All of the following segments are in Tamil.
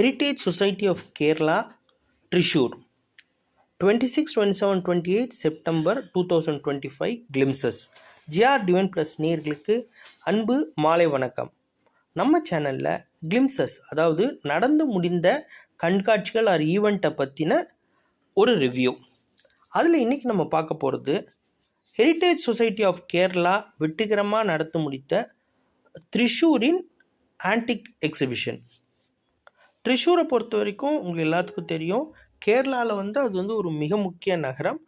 Heritage Society of Kerala, Thrissur, 26, 27, 28 September 2025 glimpses. GR divine plus நேயர்களுக்கு அன்பு மாலை வணக்கம். நம்ம சேனலில் கிளிம்சஸ், அதாவது நடந்து முடிந்த கண்காட்சிகள் ஆர் ஈவெண்ட்டை பற்றின ஒரு ரிவ்யூ. அதில் இன்றைக்கி நம்ம பார்க்க போகிறது ஹெரிட்டேஜ் சொசைட்டி ஆஃப் கேரளா வெற்றிகரமாக நடத்த முடித்த த்ரிஷூரின் ஆன்டிக் எக்ஸிபிஷன். த்ரிஷூரை பொறுத்த வரைக்கும் உங்களுக்கு எல்லாத்துக்கும் தெரியும், கேரளாவில் அது ஒரு மிக முக்கிய நகரம்,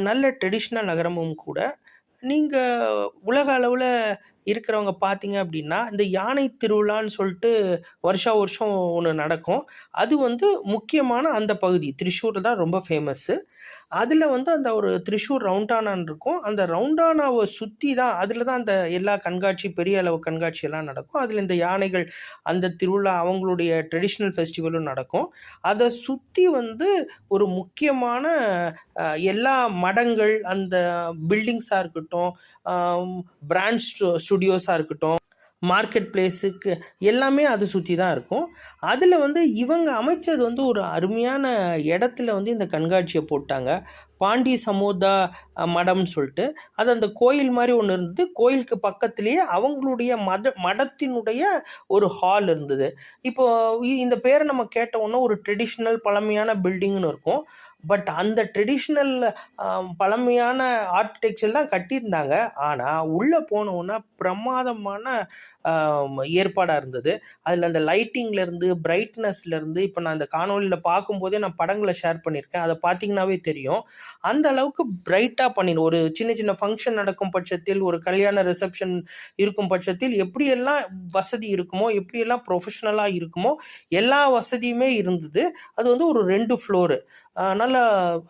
நல்ல ட்ரெடிஷ்னல் நகரமும் கூட. நீங்கள் உலக அளவில் இருக்கிறவங்க பார்த்தீங்க அப்படின்னா, இந்த யானை திருவிழான்னு சொல்லிட்டு வருஷம் ஒன்று நடக்கும். அது முக்கியமான அந்த பகுதி த்ரிஷூர் தான் ரொம்ப ஃபேமஸ்ஸு. அதில் அந்த ஒரு த்ரிஷூர் ரவுண்டானான்னு இருக்கும். அந்த ரவுண்டானாவை சுற்றி தான், அதில் தான் அந்த எல்லா கண்காட்சி, பெரிய அளவு கண்காட்சி எல்லாம் நடக்கும். அதில் இந்த யானைகள், அந்த திருவிழா, அவங்களுடைய ட்ரெடிஷ்னல் ஃபெஸ்டிவலும் நடக்கும். அதை சுற்றி ஒரு முக்கியமான எல்லா மடங்கள், அந்த பில்டிங்ஸாக இருக்கட்டும், பிராண்ட் ஸ்டுடியோஸாக இருக்கட்டும், மார்க்கெட் பிளேஸுக்கு எல்லாமே அதை சுற்றி தான் இருக்கும். அதில் இவங்க அமைச்சது ஒரு அருமையான இடத்துல இந்த கண்காட்சியை போட்டாங்க. பாண்டி சமோதா மடம்னு சொல்லிட்டு, அது அந்த கோயில் மாதிரி ஒன்று இருந்தது. கோயிலுக்கு பக்கத்துலேயே அவங்களுடைய மடத்தினுடைய ஒரு ஹால் இருந்தது. இப்போது இந்த பேரை நம்ம கேட்டோன்னா ஒரு ட்ரெடிஷ்னல் பழமையான பில்டிங்னு இருக்கும். பட் அந்த ட்ரெடிஷ்னல் பழமையான ஆர்கிடெக்சர் தான் கட்டியிருந்தாங்க. ஆனால் உள்ளே போனோன்னா பிரமாதமான ஏற்பாடாக இருந்தது. அதில் அந்த லைட்டிங்லேருந்து, பிரைட்னஸ்லேருந்து, இப்போ நான் அந்த காணொலியில் பார்க்கும்போதே நான் படங்களை ஷேர் பண்ணியிருக்கேன், அதை பார்த்தீங்கன்னாவே தெரியும். அந்த அளவுக்கு பிரைட்டாக பண்ணிடும். ஒரு சின்ன சின்ன ஃபங்க்ஷன் நடக்கும் பட்சத்தில், ஒரு கல்யாண ரிசப்ஷன் இருக்கும் பட்சத்தில் எப்படியெல்லாம் வசதி இருக்குமோ, எப்படியெல்லாம் ப்ரொஃபஷ்னலாக இருக்குமோ, எல்லா வசதியுமே இருந்தது. அது ஒரு 2 ஃப்ளோரு, நல்ல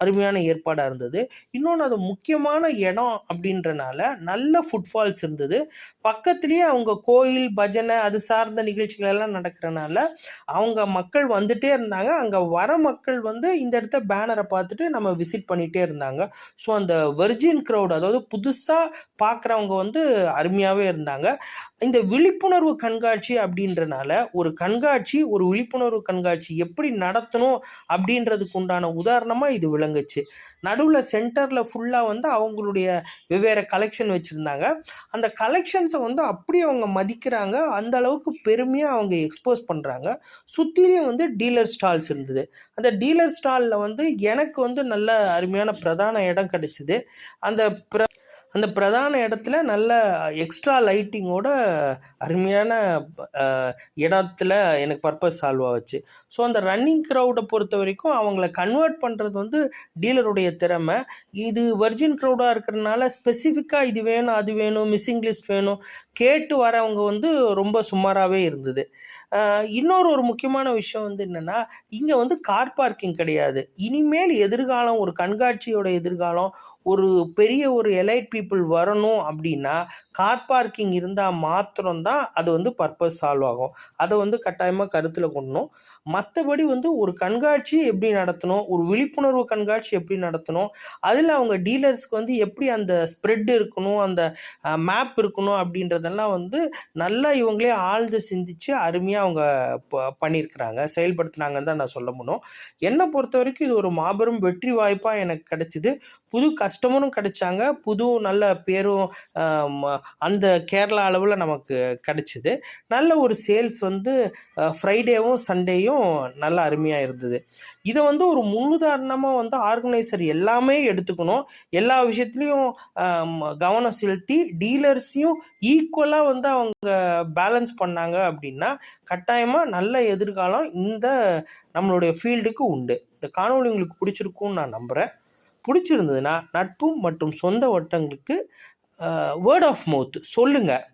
அருமையான ஏற்பாடாக இருந்தது. இன்னொன்று, அது முக்கியமான இடம் அப்படின்றனால நல்ல ஃபுட்ஃபால்ஸ் இருந்தது. பக்கத்துலேயே அவங்க கோயில், பஜனை, அது சார்ந்த நிகழ்ச்சிகள் எல்லாம் நடக்கிறனால அவங்க மக்கள் வந்துட்டே இருந்தாங்க. அங்கே வர மக்கள் இந்த இடத்த பேனரை பார்த்துட்டு நம்ம விசிட் பண்ணிகிட்டே இருந்தாங்க. ஸோ அந்த வெர்ஜின் க்ரௌட், அதாவது புதுசாக பார்க்குறவங்க அருமையாகவே இருந்தாங்க. இந்த விழிப்புணர்வு கண்காட்சி அப்படின்றனால, ஒரு கண்காட்சி, ஒரு விழிப்புணர்வு கண்காட்சி எப்படி நடத்தணும் அப்படின்றதுக்கு உண்டான உதாரணமாக இது விளங்குச்சு. நடுவில் சென்டரில் ஃபுல்லாக அவங்களுடைய வெவ்வேறு கலெக்ஷன் வச்சுருந்தாங்க. அந்த கலெக்ஷன்ஸை அப்படியே அவங்க மதிக்கிறாங்க. அந்த அளவுக்கு பெருமையாக அவங்க எக்ஸ்போஸ் பண்ணுறாங்க. சுற்றிலையும் டீலர் ஸ்டால்ஸ் இருந்தது. அந்த டீலர் ஸ்டாலில் எனக்கு நல்ல அருமையான பிரதான இடம் கிடச்சிது. அந்த பிரதான இடத்துல நல்ல எக்ஸ்ட்ரா லைட்டிங்கோட அருமையான இடத்துல எனக்கு பர்பஸ் சால்வ் ஆச்சு. ஸோ அந்த ரன்னிங் க்ரௌடை பொறுத்த வரைக்கும் அவங்கள கன்வெர்ட் பண்ணுறது டீலருடைய திறமை. இது வெர்ஜின் க்ரௌடாக இருக்கிறதுனால ஸ்பெசிஃபிக்காக இது வேணும், அது வேணும், மிஸ்ஸிங் லிஸ்ட் வேணும் கேட்டு வரவங்க ரொம்ப சுமாராகவே இருந்தது. இன்னொரு முக்கியமான விஷயம் என்னென்னா, இங்கே கார் பார்க்கிங் கிடையாது. இனிமேல் எதிர்காலம், ஒரு கண்காட்சியோட எதிர்காலம், ஒரு பெரிய எலைட் பீப்புள் வரணும் அப்படின்னா கார் பார்க்கிங் இருந்தால் மாத்திரம்தான் அது பர்பஸ் சால்வ் ஆகும். அதை கட்டாயமாக கருத்தில் கொள்ளணும். மற்றபடி ஒரு கண்காட்சி எப்படி நடத்தணும், ஒரு விழிப்புணர்வு கண்காட்சி எப்படி நடத்தணும், அதில் அவங்க டீலர்ஸ்க்கு எப்படி அந்த ஸ்ப்ரெட் இருக்கணும், அந்த மேப் இருக்கணும் அப்படின்றதெல்லாம் நல்லா இவங்களே ஆழ்ந்து சிந்திச்சு அருமையாக அவங்க பண்ணியிருக்கிறாங்க, செயல்படுத்தினாங்கன்னு தான் நான் சொல்ல முடியும். என்னை பொறுத்த வரைக்கும் இது ஒரு மாபெரும் வெற்றி வாய்ப்பாக எனக்கு கிடைச்சிது. புது கஸ்டமரும் கிடைச்சாங்க, புது நல்ல பேரும் அந்த கேரளா அளவில் நமக்கு கிடைச்சிது. நல்ல ஒரு சேல்ஸ் ஃப்ரைடேவும் சண்டேயும் நல்ல அருமையாக இருந்தது. இதை ஒரு முன்னுதாரணமாக ஆர்கனைசர் எல்லாமே எடுத்துக்கணும். எல்லா விஷயத்துலையும் கவனம் செலுத்தி டீலர்ஸையும் ஈக்குவலாக அவங்க பேலன்ஸ் பண்ணாங்க அப்படின்னா கட்டாயமாக நல்ல எதிர்காலம் இந்த நம்மளுடைய ஃபீல்டுக்கு உண்டு. இந்த காணொளி உங்களுக்கு பிடிச்சிருக்கும்னு நான் நம்புகிறேன். பிடிச்சிருந்ததுன்னா நட்பு மற்றும் சொந்த வட்டங்களுக்கு வேர்ட் ஆஃப் மவுத் சொல்லுங்கள்.